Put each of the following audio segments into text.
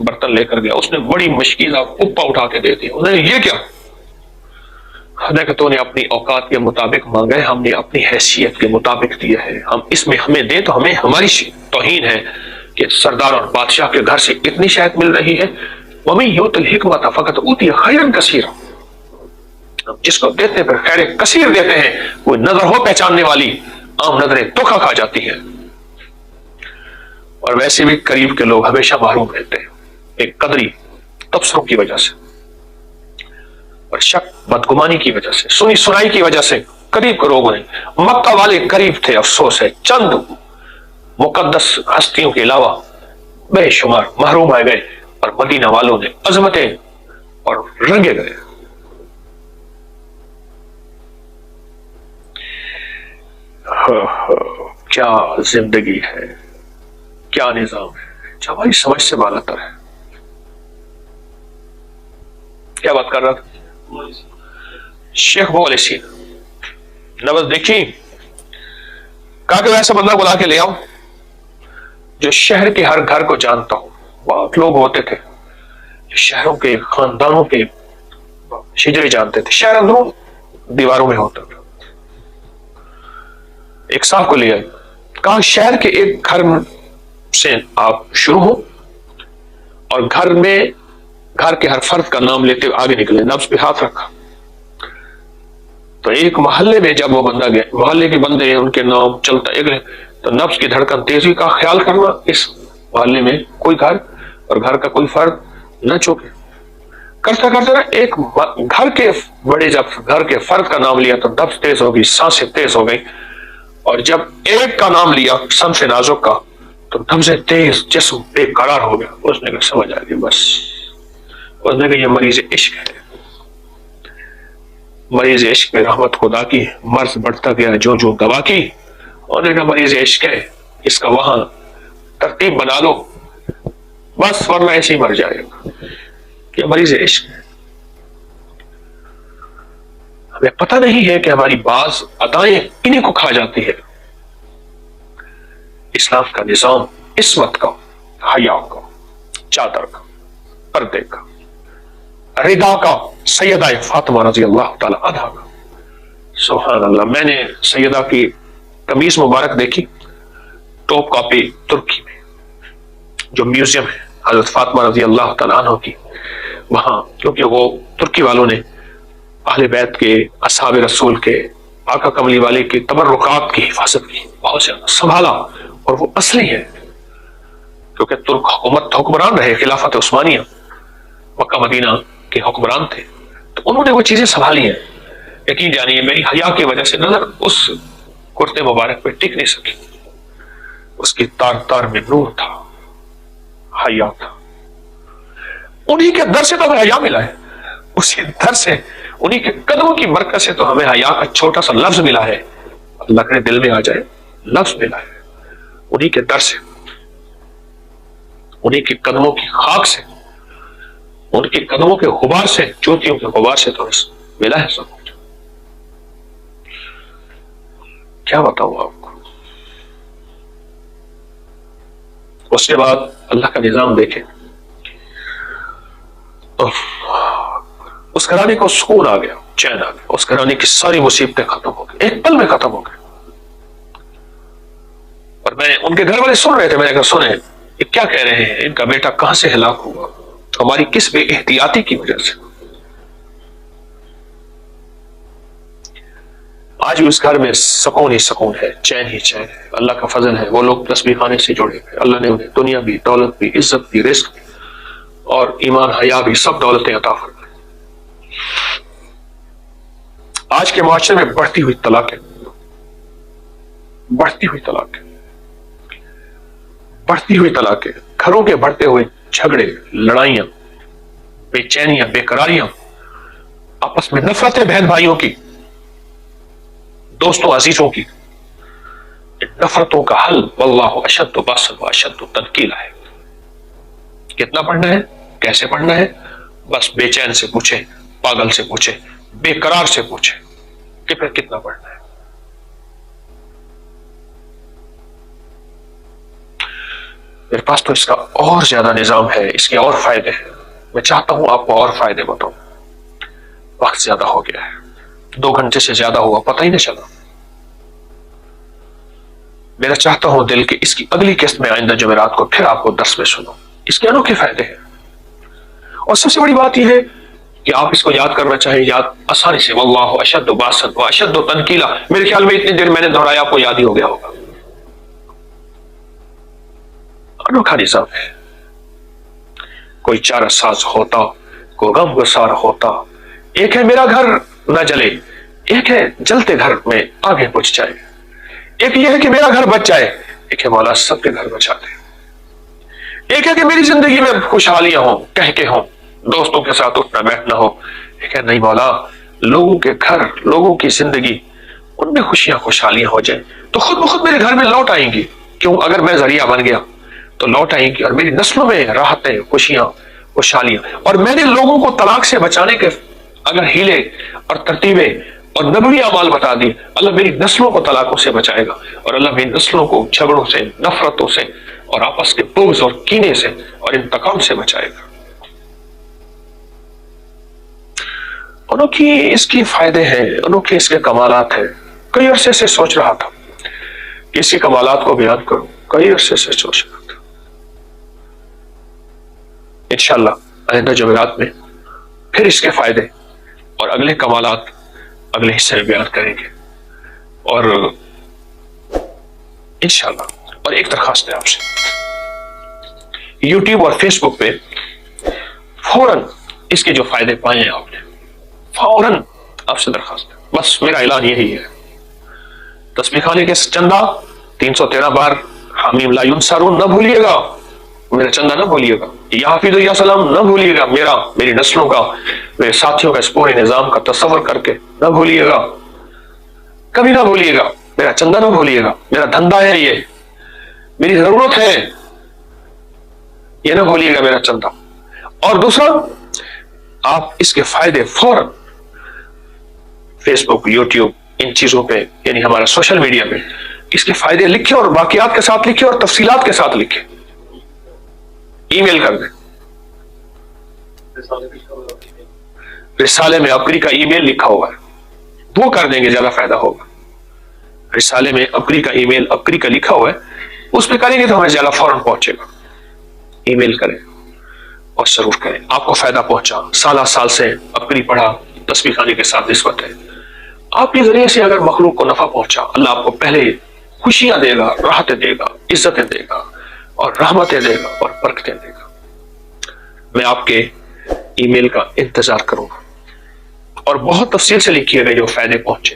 برتن لے کر گیا, اس نے بڑی مشکیزہ کپا اٹھا کے دے دیا. انہوں نے یہ کیا؟ کہ تو نے اپنی اوقات کے مطابق مانگا ہے, ہم نے اپنی حیثیت کے مطابق دیا ہے, ہم اس میں ہمیں دیں تو ہمیں ہماری توہین ہے کہ سردار اور بادشاہ کے گھر سے اتنی شہد مل رہی ہے. وَمَن يُؤْتِ الْحِكْمَةَ فَقَدْ أُوتِيَ خَيْرًا كَثِيرًا, جس کو دیتے پھر خیر کثیر دیتے ہیں. کوئی نظر ہو پہچاننے والی, عام نظریں دھوکا کھا جاتی ہیں. اور ویسے بھی قریب کے لوگ ہمیشہ محروم رہتے ہیں, ایک قدری تبصروں کی وجہ سے اور شک بدگمانی کی وجہ سے, سنی سنائی کی وجہ سے. قریب کے لوگوں نے, مکہ والے قریب تھے, افسوس ہے چند مقدس ہستیوں کے علاوہ بے شمار محروم آئے گئے, اور مدینہ والوں نے عظمتیں اور رنگے گئے. کیا زندگی ہے, کیا نظام ہے جو ہماری سمجھ سے بالا تر ہے. کیا بات کر رہا تھا؟ شیخ بول اسی نبض دیکھی, کہا کہ ایسا بندہ بلا کے لے آؤ جو شہر کے ہر گھر کو جانتا ہو. بہت لوگ ہوتے تھے جو شہروں کے خاندانوں کے شجرے جانتے تھے, شہر اندروں دیواروں میں ہوتا تھا. ایک صاحب کو لے آئے, کہا شہر کے ایک گھر سے آپ شروع ہو اور گھر کے ہر فرد کا نام لیتے ہوئے آگے نکلے. نبض پہ ہاتھ رکھا تو ایک محلے میں جب وہ بندہ گیا, محلے کے بندے ہیں ان کے نام چلتا اگلے, تو نبض کی دھڑکن تیزی کا خیال کرنا اس محلے میں کوئی گھر اور گھر کا کوئی فرد نہ چوکے. کرتا کرتا نا ایک گھر کے بڑے جب گھر کے فرد کا نام لیا تو نبض تیز ہو گئی, سانسیں تیز ہو گئی, اور جب ایک کا نام لیا سن سے نازک کا تو نبض تیز, جسم بے قرار ہو گیا. اس نے کہا سمجھ آ گئی بس, اس نے کہا یہ مریض عشق ہے. مریض عشق میں رحمت خدا کی, مرض بڑھتا گیا جو جو دوا کی. انہوں نے کہا مریض عشق ہے, اس کا وہاں ترتیب بنا لو بس, ورنہ ایسے ہی مر جائے گا. کہ مریض عشق ہے. ہمیں پتہ نہیں ہے کہ ہماری بعض ادائیں انہیں کو کھا جاتی ہے. اسلام کا نظام عصمت کا, حیا کا, چادر کا, پردے کا, رضا کا, سیدہ فاطمہ رضی اللہ تعالی عنہا کا. سبحان اللہ, میں نے سیدہ کی قمیص مبارک دیکھی ٹاپ کاپی ترکی میں, جو میوزیم ہے حضرت فاطمہ رضی اللہ تعالی عنہ کی. وہاں کیونکہ وہ ترکی والوں نے اہل بیت کے, اصحاب رسول کے, آقا کملی والے کے تبرکات کی حفاظت کی, بہت زیادہ سنبھالا, اور وہ اصلی ہے کیونکہ ترک حکومت حکمران رہے, خلافت عثمانیہ مکہ مدینہ کے حکمران تھے, تو انہوں نے وہ چیزیں سنبھالی ہیں. یقین جانیے میری حیا کی وجہ سے نظر اس کرتے مبارک پہ ٹک نہیں سکی. اس کی تار تار میں نور تھا, حیا تھا. انہی کے در سے تو ہمیں حیا ملا ہے, اسی در سے, انہی کے قدموں کی برکت سے تو ہمیں حیا کا چھوٹا سا لفظ ملا ہے. اللہ کے دل میں آ جائے, لفظ ملا ہے انہی کے در سے, انہی کے قدموں کی خاک سے, ان کے قدموں کے غبار سے, چوٹیوں کے غبار سے تو ملا ہے سب کچھ. کیا بتاؤں آپ کو. اس کے بعد اللہ کا نظام دیکھیں, اس گھرانے کو سکون آ گیا, چین آ گیا, اس گھرانے کی ساری مصیبتیں ختم ہو گئی, ایک پل میں ختم ہو گئی. اور میں ان کے گھر والے سن رہے تھے, میں نے کہا سنیں یہ کیا کہہ رہے ہیں, ان کا بیٹا کہاں سے ہلاک ہوا, ہماری کس بے احتیاطی کی وجہ سے. آج بھی اس گھر میں سکون ہی سکون ہے, چین ہی چین ہے. اللہ کا فضل ہے, وہ لوگ تسبیح خانے سے جڑے ہوئے, اللہ نے انہیں دنیا بھی, دولت بھی, عزت بھی, رزق بھی, اور ایمان حیا بھی, سب دولتیں عطا فرمائے. آج کے معاشرے میں بڑھتی ہوئی طلاقیں, بڑھتی ہوئی طلاقیں, بڑھتی ہوئی طلاقیں, گھروں کے بڑھتے ہوئے جھگڑے, لڑائیاں, بے چینیاں, بے قراریاں, آپس میں نفرتیں بہن بھائیوں کی, دوستوں عزیزوں کی. نفرتوں کا حل واللہ اشد باسا واشد تنکیلا ہے. کتنا پڑھنا ہے, کیسے پڑھنا ہے, بس بے چین سے پوچھے, پاگل سے پوچھے, بے قرار سے پوچھے کہ پھر کتنا پڑھنا ہے. میرے پاس تو اس کا اور زیادہ نظام ہے، اس کے اور فائدے ہیں، میں چاہتا ہوں آپ کو اور فائدے بتاؤں۔ وقت زیادہ ہو گیا ہے، 2 گھنٹے سے زیادہ ہوا، پتہ ہی نہیں چلا۔ میرا چاہتا ہوں دل کہ اس کی اگلی قسط میں آئندہ جمعرات کو پھر آپ کو درس میں سنو، اس کے انوکھے فائدے ہیں۔ اور سب سے بڑی بات یہ ہے کہ آپ اس کو یاد کرنا چاہیں، یاد آسانی سے، واللہ اشد باسن و اشد تنکیلا، میرے خیال میں اتنی دیر میں نے دہرایا آپ کو یاد ہی ہو گیا ہوگا۔ انوکھا نظام ہے، کوئی چارہ ساز ہوتا، کوئی غم گسار ہوتا، ایک ہے میرا گھر نہ جلے، ایک ہے جلتے گھر میں آگے پہنچ جائے، ایک یہ ہے کہ میرا گھر بچ جائے، ایک ہے مولا سب کے گھر بچا دے، ایک ہے کہ میری زندگی میں خوشحالیاں ہوں، کہہ کے ہوں، دوستوں کے ساتھ اٹھنا بیٹھنا ہو، ایک ہے نہیں مولا لوگوں کے گھر، لوگوں کی زندگی، ان میں خوشیاں خوشحالیاں ہو جائیں تو خود بخود میرے گھر میں لوٹ آئیں گی، کیوں؟ اگر میں ذریعہ بن گیا تو لوٹ آئیں گی، اور میری نسلوں میں راحتیں، خوشیاں، خوشحالیاں۔ اور میں نے لوگوں کو طلاق سے بچانے کے اگر ہیلے اور ترتیبیں اور نبوی اعمال بتا دی، اللہ میری نسلوں کو طلاقوں سے بچائے گا، اور اللہ میری نسلوں کو جھگڑوں سے، نفرتوں سے، اور آپس کے بغض اور کینے سے اور انتقام سے بچائے گا۔ انوکھی اس کی فائدے ہیں، انوکھے اس کے کمالات ہیں۔ کئی عرصے سے سوچ رہا تھا کہ اس کے کمالات کو بیان کروں، کئی عرصے سے سوچ رہا تھا۔ انشاءاللہ آئندہ جمعرات میں پھر اس کے فائدے اور اگلے کمالات اگلے حصے میں بیان کریں گے۔ اور انشاءاللہ، اور ایک درخواست ہے آپ سے، یوٹیوب اور فیس بک پہ فوراً اس کے جو فائدے پائے ہیں آپ نے، فوراً آپ سے درخواست ہے، بس میرا اعلان یہی ہے، تسبیح خانے کے چندہ 313 بار حمیم لا ینصرون نہ بھولیے گا، میرا چندہ نہ بھولیے گا، یا حافظ یا سلام نہ بھولیے گا، میری نسلوں کا، میرے ساتھیوں کا اس پورے نظام کا تصور کر کے نہ بھولیے گا، کبھی نہ بھولیے گا، میرا چندہ نہ بھولیے گا، میرا دھندا ہے، یہ میری ضرورت ہے، یہ نہ بھولیے گا میرا چندہ۔ اور دوسرا، آپ اس کے فائدے فوراً فیس بک، یوٹیوب، ان چیزوں پہ، یعنی ہمارا سوشل میڈیا پہ اس کے فائدے لکھیں، اور باقیات کے ساتھ لکھیں، اور تفصیلات کے ساتھ لکھیں، ای میل کر دیں۔ رسالے میں اپری کا ای میل لکھا ہوا ہے، وہ کر دیں گے، زیادہ فائدہ ہوگا۔ رسالے میں اپری کا ای میل، اپری کا لکھا ہوا ہے، اس پہ کریں گے تو ہمیں زیادہ فوراً پہنچے گا۔ ای میل کریں اور ضرور کریں، آپ کو فائدہ پہنچا، سالہ سال سے اپری پڑھا، تسبیح خانے کے ساتھ نسبت ہے، آپ کے ذریعے سے اگر مخلوق کو نفع پہنچا، اللہ آپ کو پہلے خوشیاں دے گا، راحتیں دے گا، عزتیں دے گا، اور رحمتیں دے گا، اور برکتیں دے گا۔ میں آپ کے ای میل کا انتظار کروں گا، اور بہت تفصیل سے لکھیے گا جو فائدے پہنچے،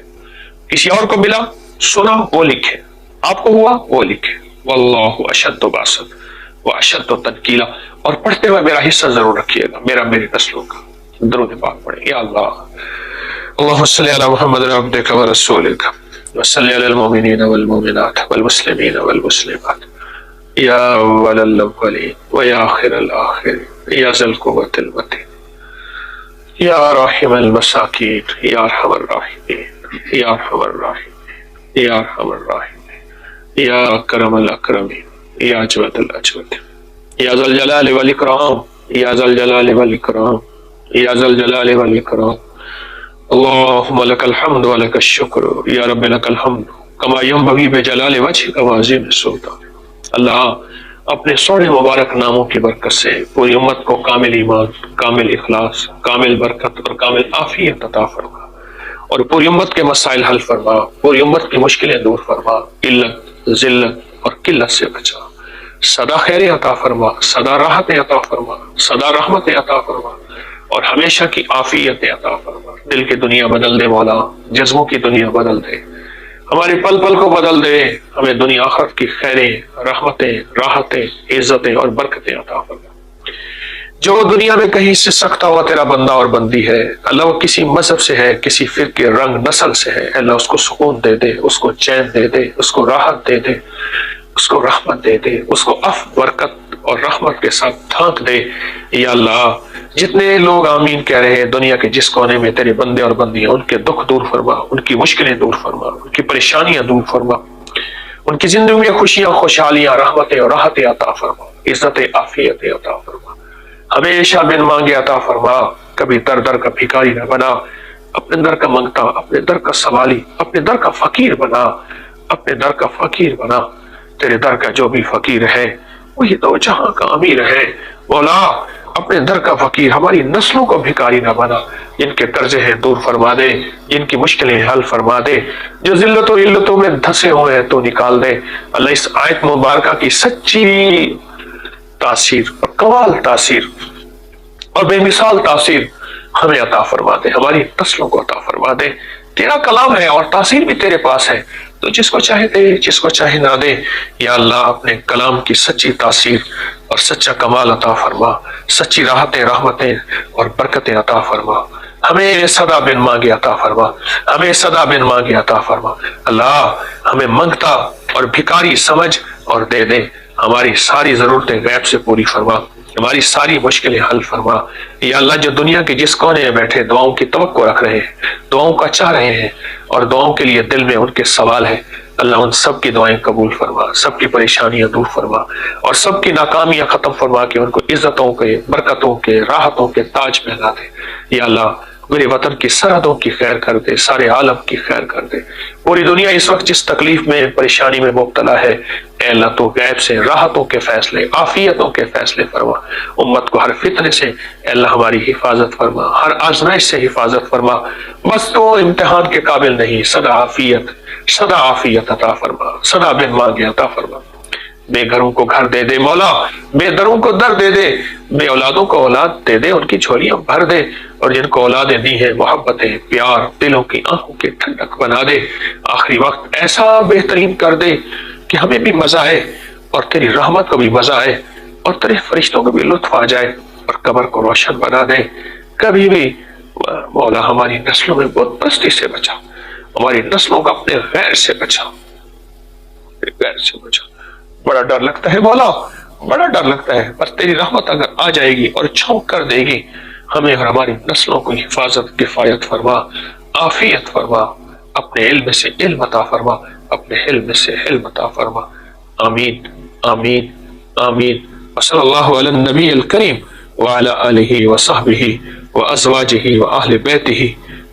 کسی اور کو ملا، سنا، وہ لکھے، آپ کو ہوا وہ لکھے۔ واللہ اشد باسط و اشد تنکیلا، اور پڑھتے ہوئے میرا حصہ ضرور رکھیے گا، میری نسلوں کا۔ درود پاک پڑھیں، یا اللہ اللهم صل على محمد عبدك ورسولك وصل على المؤمنين والمؤمنات والمسلمين والمسلمات يا اول الاولين ويا اخر الاخرين يا ذا القوة المتين يا راحم المساكين يا ارحم الراحمين يا ارحم الراحمين يا ارحم الراحمين يا اکرم الاکرمين يا اجود الاجود يا ذا الجلال والاکرام يا ذا الجلال والاکرام يا ذا الجلال والاکرام اللهم لك الحمد ولك الشکر یا رب لك الحمد کما ينبغي بجلال وجهك وعظیم سلطانک۔ اللہ اپنے سونے مبارک ناموں کی برکت سے پوری امت کو کامل ایمان، کامل اخلاص، کامل برکت اور کامل عافیت عطا فرما، اور پوری امت کے مسائل حل فرما، پوری امت کی مشکلیں دور فرما، علت، ذلت اور قلت سے بچا، سدا خیر عطا فرما، سدا راحت عطا فرما، سدا رحمت عطا فرما، اور ہمیشہ کی عافیت عطا فرما۔ دل کی دنیا بدل دے مولا، جذبوں کی دنیا بدل دے، ہمارے پل پل کو بدل دے، ہمیں دنیا آخرت کی خیریں، رحمتیں، راحتیں، عزتیں اور برکتیں عطا فرما۔ جو دنیا میں کہیں سے سکتا ہوا تیرا بندہ اور بندی ہے، اللہ وہ کسی مذہب سے ہے، کسی فرقے، رنگ، نسل سے ہے، اللہ اس کو سکون دے دے، اس کو چین دے دے، اس کو راحت دے دے، اس کو رحمت دے دے، اس کو برکت اور رحمت کے ساتھ ڈھانک دے۔ یا اللہ جتنے لوگ آمین کہہ رہے ہیں دنیا کے جس کونے میں تیرے بندے اور بندیاں، ان کے دکھ دور فرما، ان کی مشکلیں دور فرما، ان کی پریشانیاں دور فرما، ان کی زندگی میں خوشیاں خوشحالیاں رحمتیں اور راحتیں عطا فرما عزت عافیت عطا فرما ہمیشہ بن مانگے عطا فرما کبھی در در کا بھکاری نہ بنا اپنے در کا منگتا اپنے در کا سوالی اپنے در کا فقیر بنا اپنے در کا فقیر بنا تیرے در کا جو بھی فقیر ہے وہی دو جہاں کا امیر ہے مولا اپنے در کا فقیر ہماری نسلوں کو بھکاری نہ بنا جن کے قرضے ہیں دور فرما دے جن کی مشکلیں حل فرما دے جو ذلتوں علتوں میں دھسے ہوئے ہیں تو نکال دے اللہ اس آیت مبارکہ کی سچی تاثیر اور کمال تاثیر اور بے مثال تاثیر ہمیں عطا فرما دے ہماری نسلوں کو عطا فرما دے تیرا کلام ہے اور تاثیر بھی تیرے پاس ہے تو جس کو چاہے دے جس کو چاہے نہ دے یا اللہ اپنے کلام کی سچی تاثیر اور سچا کمال عطا فرما سچی راحتیں رحمتیں اور برکتیں عطا فرما ہمیں صدا بن مانگے عطا فرما ہمیں صدا بن مانگے عطا فرما اللہ ہمیں منگتا اور بھکاری سمجھ اور دے دے ہماری ساری ضرورتیں غیب سے پوری فرما ہماری ساری مشکلیں حل فرما یا اللہ جو دنیا کے جس کونے میں بیٹھے دعاؤں کی توقع رکھ رہے ہیں دعاؤں کا چاہ رہے ہیں اور دعاؤں کے لیے دل میں ان کے سوال ہے اللہ ان سب کی دعائیں قبول فرما سب کی پریشانیاں دور فرما اور سب کی ناکامیاں ختم فرما کے ان کو عزتوں کے برکتوں کے راحتوں کے تاج پہنا دے یا اللہ میرے وطن کی سرحدوں کی خیر کر دے سارے عالم کی خیر کر دے پوری دنیا اس وقت جس تکلیف میں پریشانی میں مبتلا ہے اے اللہ تو غیب سے راحتوں کے فیصلے عافیتوں کے فیصلے فرما امت کو ہر فتنے سے اے اللہ ہماری حفاظت فرما ہر آزمائش سے حفاظت فرما بس تو امتحان کے قابل نہیں صدا عافیت عطا فرما صدا بن مانگے عطا فرما بے گھروں کو گھر دے دے مولا بے دروں کو در دے دے بے اولادوں کو اولاد دے دے ان کی جھولیاں بھر دے اور جن کو اولادیں دی ہیں محبتیں پیار دلوں کی آنکھوں کی ٹھنڈک بنا دے آخری وقت ایسا بہترین کر دے کہ ہمیں بھی مزہ آئے اور تیری رحمت کو بھی مزہ آئے اور تیرے فرشتوں کو بھی لطف آ جائے اور قبر کو روشن بنا دے کبھی بھی مولا ہماری نسلوں میں بت پرستی سے بچا ہماری نسلوں کو اپنے غیر سے بچا غیر سے بچا بڑا ڈر لگتا ہے مولا بڑا ڈر لگتا ہے پر تیری رحمت اگر آ جائے گی اور چھونک کر دے گی ہمیں اور ہماری نسلوں کو حفاظت کفایت فرما عافیت فرما اپنے علم سے علم عطا فرما اپنے علم سے علم عطا فرما آمین آمین آمین وصلی اللہ علی النبی الکریم وعلی آلہ وصحبہ وازواجہ وآل بیتہ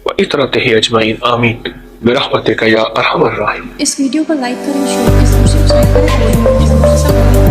وعطرتہ اجمعین آمین برحمتک یا ارحم الراحمین اس ویڈیو کو لائک کریں شیئر کریں سبسکرائب کریں